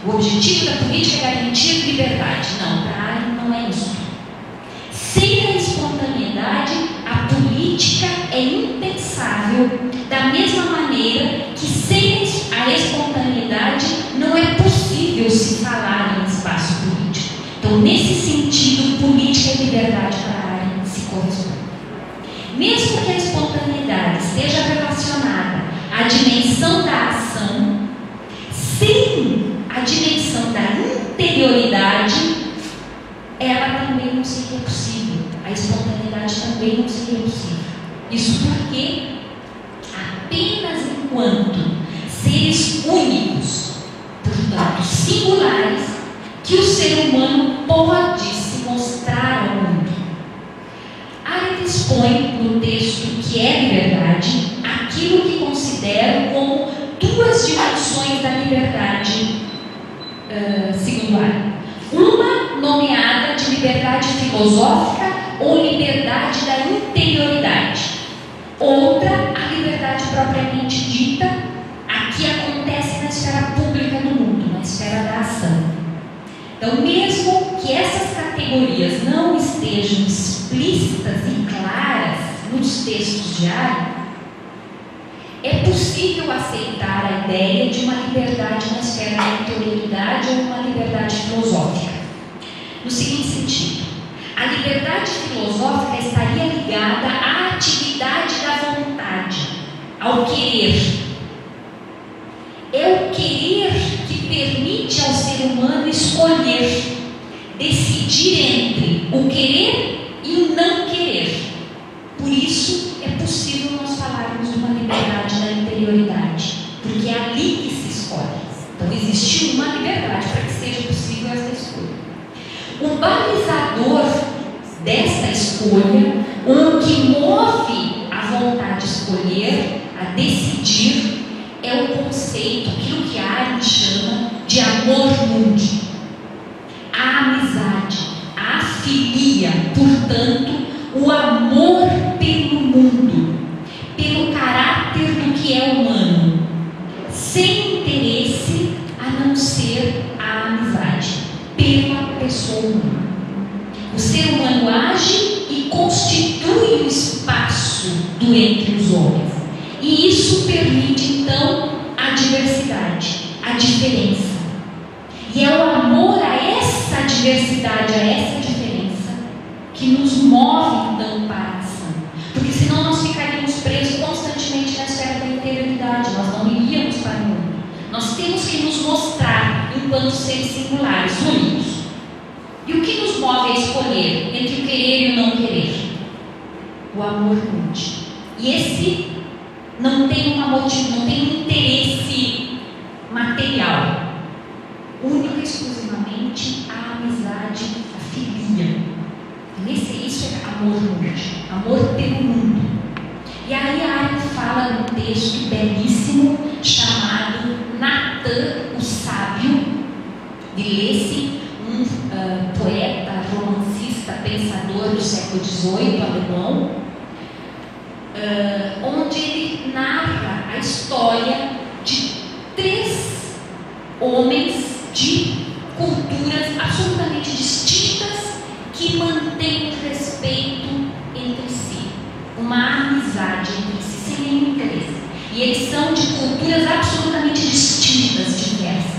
O objetivo da política é garantir liberdade. Não, para Arendt não é isso. Sem a espontaneidade, a política é impensável, da mesma maneira que sem a espontaneidade não é possível se falar em espaço político. Então, nesse sentido, política e liberdade para Arendt se correspondem. Mesmo que a espontaneidade esteja relacionada à dimensão da ação, sem a dimensão da interioridade, ela também não seria possível. A espontaneidade também não seria possível. Isso porque apenas enquanto seres únicos, portanto singulares, que o ser humano pode se mostrar ao mundo. Arendt expõe no texto que é liberdade aquilo que considero como duas dimensões da liberdade segundo Arendt. Uma nomeada de liberdade filosófica ou liberdade da interioridade. Outra, a liberdade propriamente dita, a que acontece na esfera pública do mundo, na esfera da ação. Então, mesmo que essas categorias não estejam explícitas e claras nos textos de Arendt, é possível aceitar a ideia de uma liberdade na esfera da interioridade ou uma liberdade filosófica. No seguinte sentido, a liberdade filosófica estaria ligada à atividade da vontade, ao querer. É o querer que permite ao ser humano escolher, decidir entre o querer e o não querer. Por isso é possível nós falarmos de uma liberdade da interioridade, porque é ali que se escolhe. Então existe uma liberdade para que seja possível essa escolha. O balizador dessa escolha, o que move a vontade de escolher, a decidir, é o conceito, aquilo que Arendt chama de amor mundi. A amizade, a filia, portanto, o amor pelo mundo, pelo caráter do que é humano, sem interesse a não ser a amizade, pela pessoa humana. O ser humano age e constitui o espaço do entre os homens. E isso permite, então, a diversidade, a diferença. E é o amor a essa diversidade, a essa diferença, que nos move, então, para a ação. Porque senão nós ficaríamos presos constantemente na esfera da interioridade, nós não iríamos para o mundo. Nós temos que nos mostrar enquanto seres singulares, únicos. E o que nos move a escolher entre o querer e o não querer? O amor mundi. E esse não tem não tem um interesse material, única e exclusivamente a amizade, a filia. Isso é amor mundi, amor pelo mundo. E aí a Arendt fala num texto belíssimo chamado Natan, o Sábio, de Lessing, um poeta, romancista, pensador do século XVIII, alemão, onde ele narra a história de 3 homens de culturas absolutamente distintas que mantêm o respeito entre si, uma amizade entre si, sem nenhum interesse. E eles são de culturas absolutamente distintas, diversas.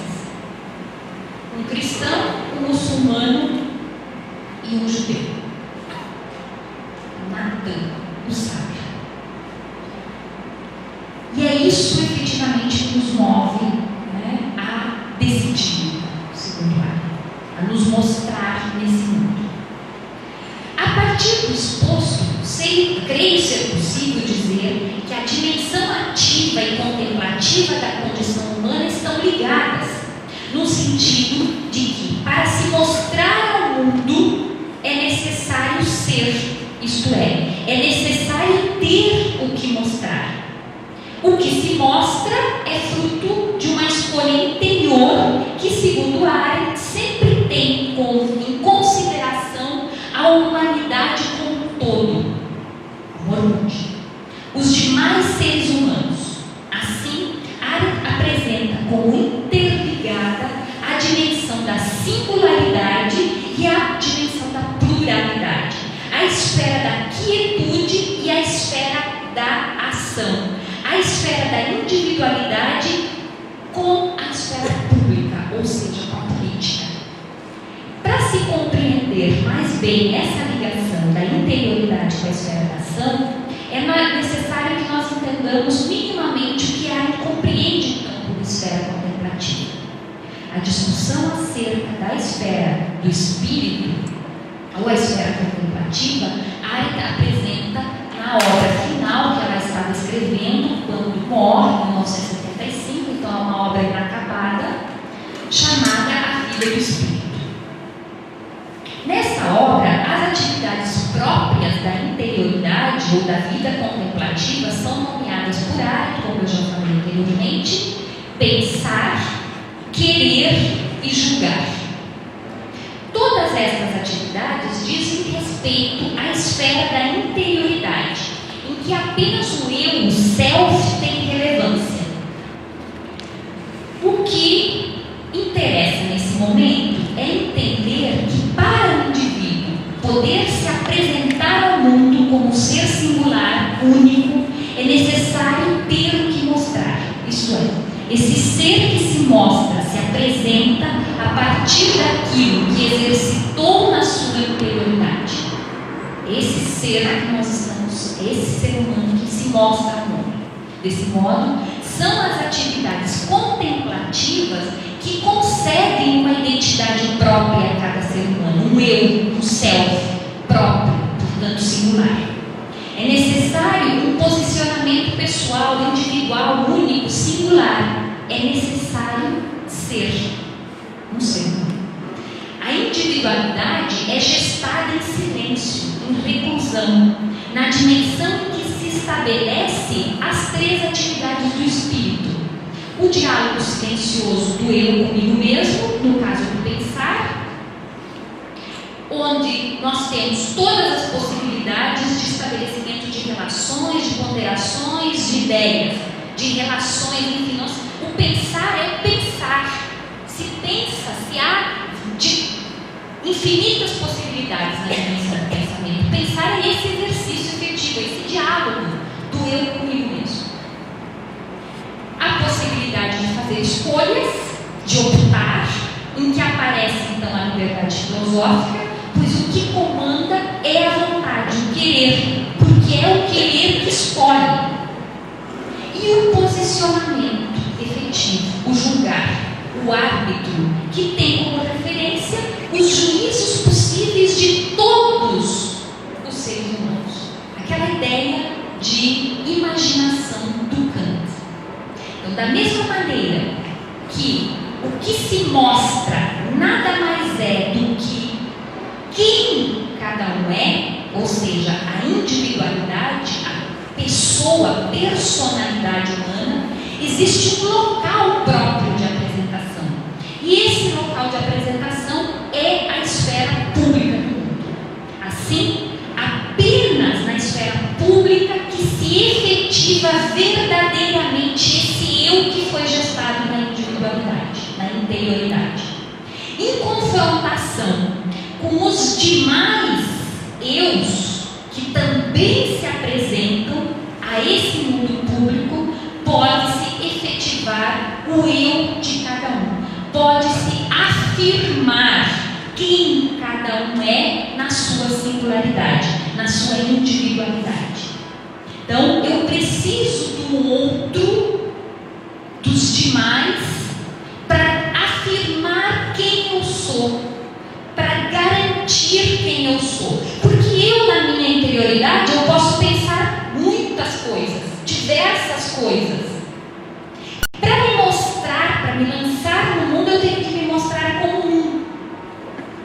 Um cristão, um muçulmano e um judeu. Natan, o sábio. E é isso efetivamente que nos move, né, a decidir, segundo Arendt, a nos mostrar nesse mundo. A partir do exposto, creio ser possível dizer que a dimensão ativa e contemplativa da condição humana estão ligadas, no sentido de que, para se mostrar ao mundo, é necessário ser, isto é necessário ter o que mostrar. O que se mostra é fruto de uma escolha interior que, segundo Arendt, sempre tem em consideração a humanidade como um todo, amor mundi, os demais seres humanos. Assim, Arendt apresenta como interligada a singularidade e a dimensão da pluralidade, a esfera da quietude e a esfera da ação, a esfera da individualidade com a esfera pública, ou seja, com a política. Para se compreender mais bem essa ligação da interioridade com a esfera da ação, é necessário que nós entendamos minimamente o que Arendt compreende então por esfera contemplativa. A discussão acerca da esfera do espírito, ou a esfera contemplativa, Arendt apresenta na obra final que ela estava escrevendo quando morre, em 1975, então é uma obra inacabada, chamada A Vida do Espírito. Nessa obra, as atividades próprias da interioridade ou da vida contemplativa são nomeadas por Arendt, como eu já falei anteriormente: pensar, querer e julgar. Todas estas atividades dizem respeito à esfera da interioridade, em que apenas o eu, o self, tem relevância. O que interessa nesse momento é entender que para o indivíduo poder se apresentar ao mundo como ser singular, único, é necessário ter o que mostrar. Isto é, esse ser que se mostra, se apresenta a partir daquilo que exercitou na sua interioridade. Esse ser que nós estamos, esse ser humano que se mostra ao mundo. Desse modo, são as atividades contemplativas que concedem uma identidade própria a cada ser humano, um eu, um self próprio, portanto singular. É necessário um posicionamento pessoal, individual, único, singular. É necessário ser um ser humano. A individualidade é gestada em silêncio, em reclusão, na dimensão em que se estabelece as três atividades do espírito: o diálogo silencioso do eu comigo mesmo, no caso do pensar, onde nós temos todas as possibilidades de estabelecimento de relações, de ponderações, de ideias, de relações, enfim, o pensar é pensar. Se pensa, se há de infinitas possibilidades na dimensão do pensamento. Pensar é esse exercício efetivo, esse diálogo do eu comigo mesmo. A possibilidade de fazer escolhas, de optar, em que aparece então a liberdade filosófica, pois o que comanda é a vontade, o querer, porque é o querer que escolhe. E o posicionamento efetivo, o julgar, o árbitro, que tem como referência os juízos possíveis de todos os seres humanos. Aquela ideia de imaginação do Kant. Então, da mesma maneira que o que se mostra nada mais é do que quem cada um é, ou seja, a individualidade, a pessoa, a personalidade humana, existe um local próprio de apresentação. E esse local de apresentação é a esfera pública do mundo. Assim, apenas na esfera pública que se efetiva verdadeiramente esse eu que foi gestado na individualidade, na interioridade. Em confrontação com os demais eus que também se apresentam a esse mundo público, pode-se efetivar o eu de cada um. Pode-se afirmar quem cada um é na sua singularidade, na sua individualidade. Então, eu preciso do outro, dos demais, para afirmar quem eu sou, para garantir quem eu sou. Porque eu, na minha interioridade, eu posso pensar muitas coisas, diversas coisas. Para me mostrar, para me lançar no mundo, eu tenho que me mostrar como um.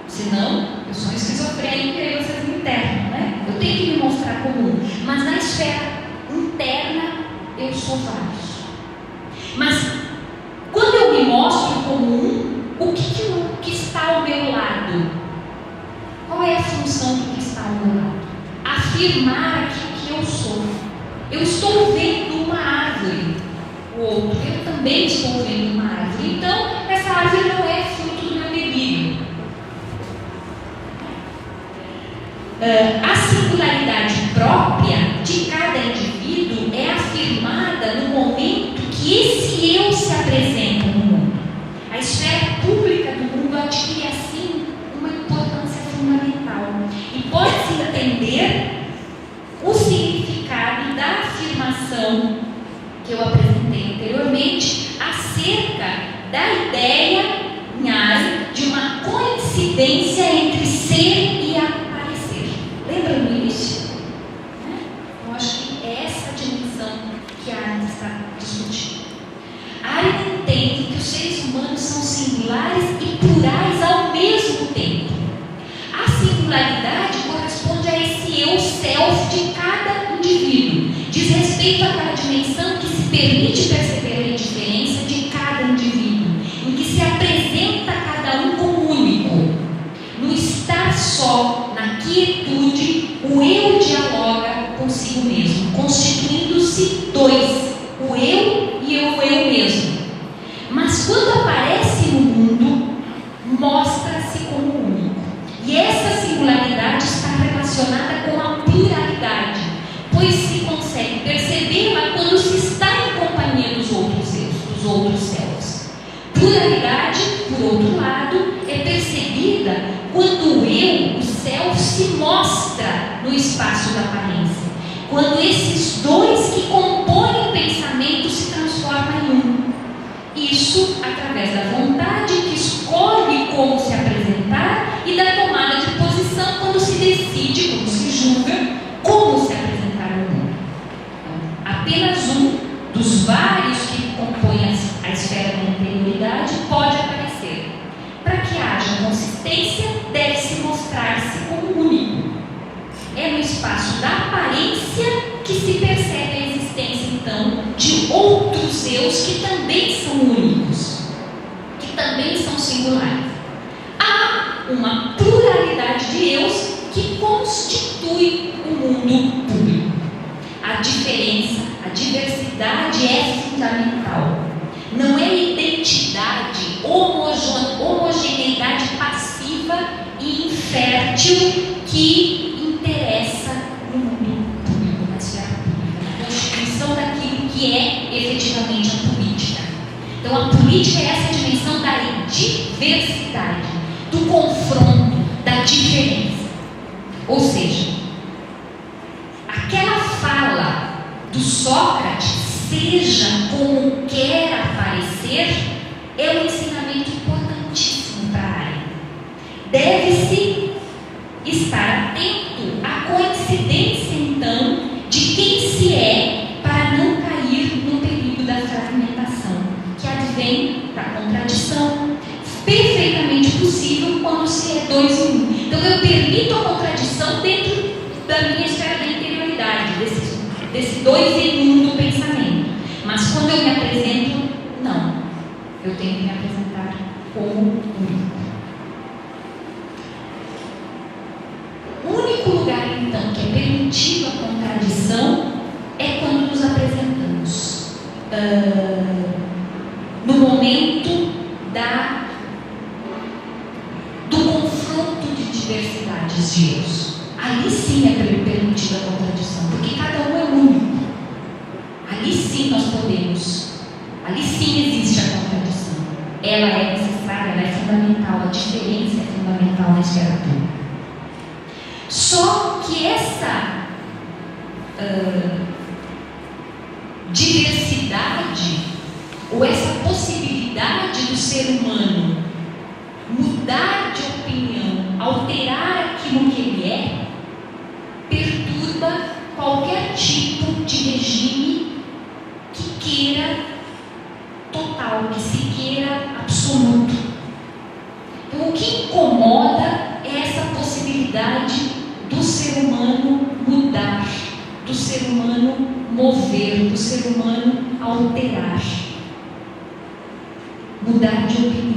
Senão, eu sou esquizofrênica e vocês me internam, né? Eu tenho que me mostrar como um. Mas na esfera interna, eu sou vários. Mas, quando eu me mostro como um, o que está ao meu lado? Qual é a função do que está ao meu lado? Afirmar aquilo que eu sou. Eu estou vendo uma árvore. O outro, eu também estou vendo uma árvore. Então, essa árvore não é fruto do meu delírio. A singularidade própria de cada indivíduo é afirmada no momento que esse eu se apresenta no mundo. A esfera pública do mundo adquire assim uma importância fundamental e pode-se entender o significado da afirmação que eu apresentei anteriormente acerca da ideia de uma coincidência entre ser e aparecer. Lembra no início? Eu acho que é essa a dimensão que a Arendt está discutindo. A Arendt entende que os seres humanos são singulares e plurais ao mesmo tempo. A singularidade corresponde a esse eu self de cada indivíduo, diz respeito àquela dimensão que se permite perceber a indiferença de cada indivíduo, em que se apresenta cada um como único. No estar só, na quietude, o eu dialoga consigo mesmo, constituindo-se dois, o eu e o eu mesmo. Mas quando aparece no mundo, mostra-se como único. E essa singularidade está relacionada com a pluralidade, pois se consegue percebê-la quando se está em companhia dos outros eus, dos outros céus. Pluralidade, por outro lado, é percebida quando o eu, o self, se mostra no espaço da aparência. Quando esses dois que compõem o pensamento se transformam em um. Isso através da vontade que escolhe como se apresentar e da tomada de posição quando se decide, quando se julga, como se apresentar ao mundo. Então, apenas um dos vários que compõem a esfera da interioridade pode aparecer. Para que haja consistência, deve-se mostrar-se como único. É no espaço da aparência que se percebe a existência, então, de outros eus que também são únicos, que também são singulares. Há uma pluralidade de eus que constitui o mundo público. A diferença, a diversidade é fundamental. Não é identidade, homogeneidade passiva e infértil que interessa no mundo público, na esfera pública, na constituição daquilo que é efetivamente a política. Então a política é essa dimensão da diversidade, do confronto, da diferença. Ou seja, aquela fala do Sócrates, seja como quer aparecer, é um ensinamento importantíssimo para a área. Deve-se estar atento à coincidência, então, de quem se é, para não cair no perigo da fragmentação, que advém da contradição, perfeitamente possível quando se é dois em um. Então eu permito a contradição dentro da minha esfera da interioridade, desse dois em um do pensamento. Mas quando eu me apresento, não. Eu tenho que me apresentar como único. O único lugar, então, que é permitido a contradição é quando nos apresentamos no momento do confronto de diversidades de eus. Ali sim é permitida a contradição, porque cada um é único. Ali sim nós podemos, ali sim existe a contradição. Ela é necessária, ela é fundamental, a diferença é fundamental na esfera pública. Só que essa diversidade, ou essa possibilidade do ser humano mudar de opinião, alterar aquilo que ele é, perturba qualquer tipo de regime que queira total, que se queira absoluto. Então, o que incomoda é essa possibilidade do ser humano mudar, do ser humano mover, do ser humano alterar, mudar de opinião.